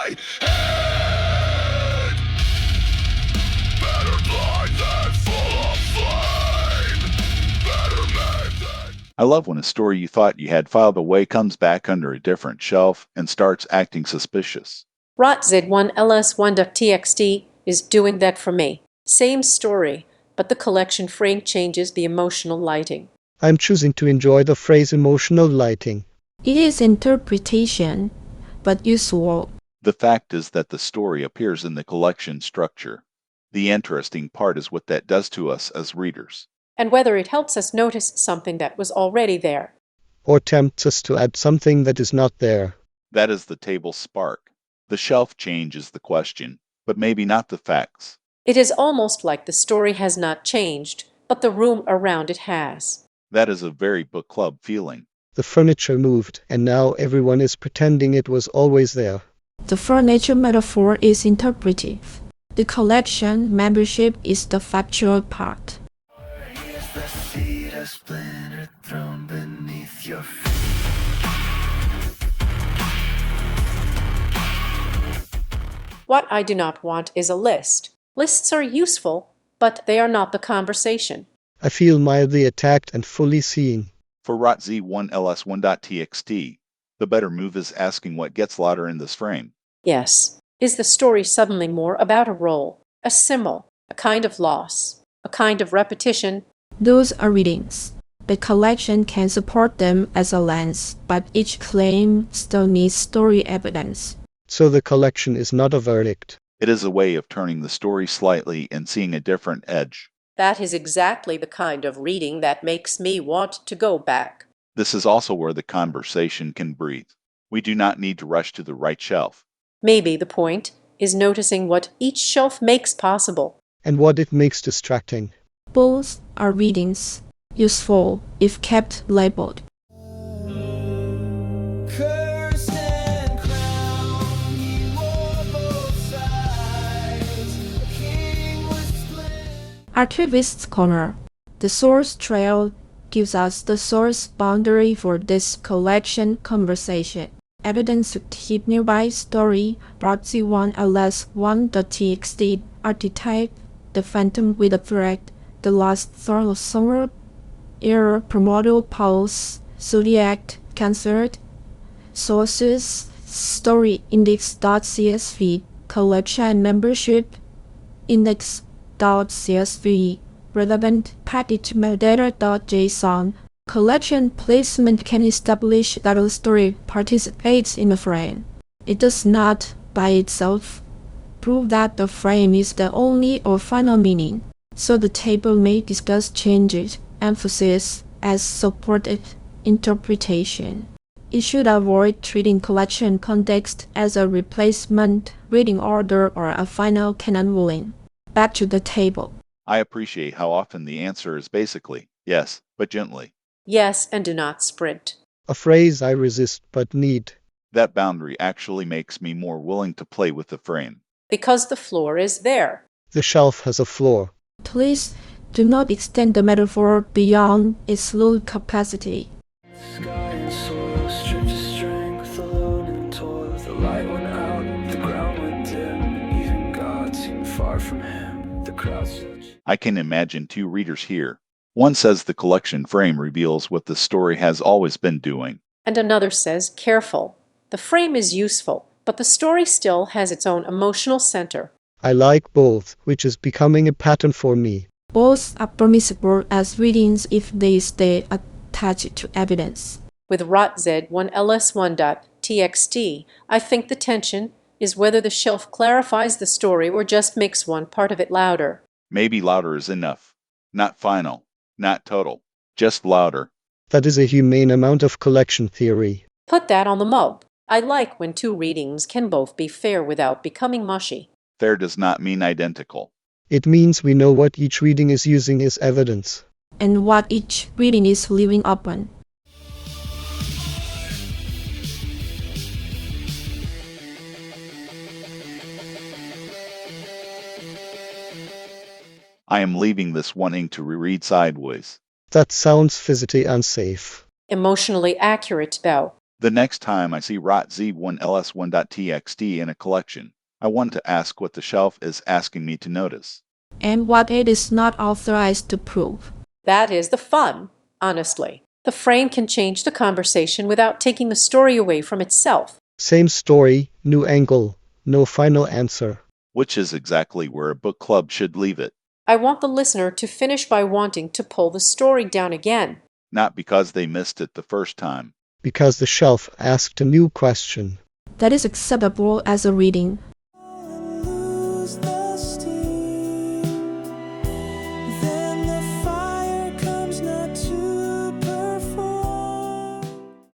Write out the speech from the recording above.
my head. Better blind than full of flame. Better made than... I love when a story you thought you had filed away comes back under a different shelf and starts acting suspicious. RotZ1LS1.txt is doing that for me. Same story, but the collection frame changes the emotional lighting. I'm choosing to enjoy the phrase emotional lighting. It is interpretation, but useful. The fact is that the story appears in the collection structure. The interesting part is what that does to us as readers. And whether it helps us notice something that was already there. Or tempts us to add something that is not there. That is the table's spark. The shelf change is the question, but maybe not the facts. It is almost like the story has not changed, but the room around it has. That is a very book club feeling. The furniture moved, and now everyone is pretending it was always there. The furniture metaphor is interpretive. The collection membership is the factual part. Here's the seed, a splinter thrown beneath your feet. What I do not want is a list. Lists are useful, but they are not the conversation. I feel mildly attacked and fully seen. For RotZ1LS1.txt, the better move is asking what gets louder in this frame. Yes. Is the story suddenly more about a role, a symbol, a kind of loss, a kind of repetition? Those are readings. The collection can support them as a lens, but each claim still needs story evidence. So the collection is not a verdict. It is a way of turning the story slightly and seeing a different edge. That is exactly the kind of reading that makes me want to go back. This is also where the conversation can breathe. We do not need to rush to the right shelf. Maybe the point is noticing what each shelf makes possible. And what it makes distracting. Both are readings, useful if kept labeled. Cursed and crowned, he wore both sides. A king with split. Archivist's Corner. The source trail gives us the source boundary for this collection conversation. Evidence to keep nearby story, RotZ1LS1.txt, archetype, the phantom with a thread, the last thought of summer, error, primordial pulse, zodiac, cancer, sources, story index.csv, collection membership, index.csv, relevant package metadata.json. Collection placement can establish that a story participates in a frame. It does not, by itself, prove that the frame is the only or final meaning, so the table may discuss changes, emphasis, as supportive interpretation. It should avoid treating collection context as a replacement, reading order, or a final canon ruling. Back to the table. I appreciate how often the answer is basically, yes, but gently. Yes, and do not sprint. A phrase I resist but need. That boundary actually makes me more willing to play with the frame. Because the floor is there. The shelf has a floor. Please do not extend the metaphor beyond its load capacity. Sky and soil stripped of strength, alone in toil. The light went out, the ground went dim. Even God seemed far from him. The crowd still. I can imagine two readers here. One says the collection frame reveals what the story has always been doing. And another says, careful. The frame is useful, but the story still has its own emotional center. I like both, which is becoming a pattern for me. Both are permissible as readings if they stay attached to evidence. With RotZ1LS1.txt, I think the tension is whether the shelf clarifies the story or just makes one part of it louder. Maybe louder is enough. Not final. Not total. Just louder. That is a humane amount of collection theory. Put that on the mug. I like when two readings can both be fair without becoming mushy. Fair does not mean identical. It means we know what each reading is using as evidence. And what each reading is living upon. I am leaving this wanting to reread sideways. That sounds physically unsafe. Emotionally accurate, though. The next time I see ROTZ1LS1.txt in a collection, I want to ask what the shelf is asking me to notice. And what it is not authorized to prove. That is the fun, honestly. The frame can change the conversation without taking the story away from itself. Same story, new angle, no final answer. Which is exactly where a book club should leave it. I want the listener to finish by wanting to pull the story down again. Not because they missed it the first time. Because the shelf asked a new question. That is acceptable as a reading.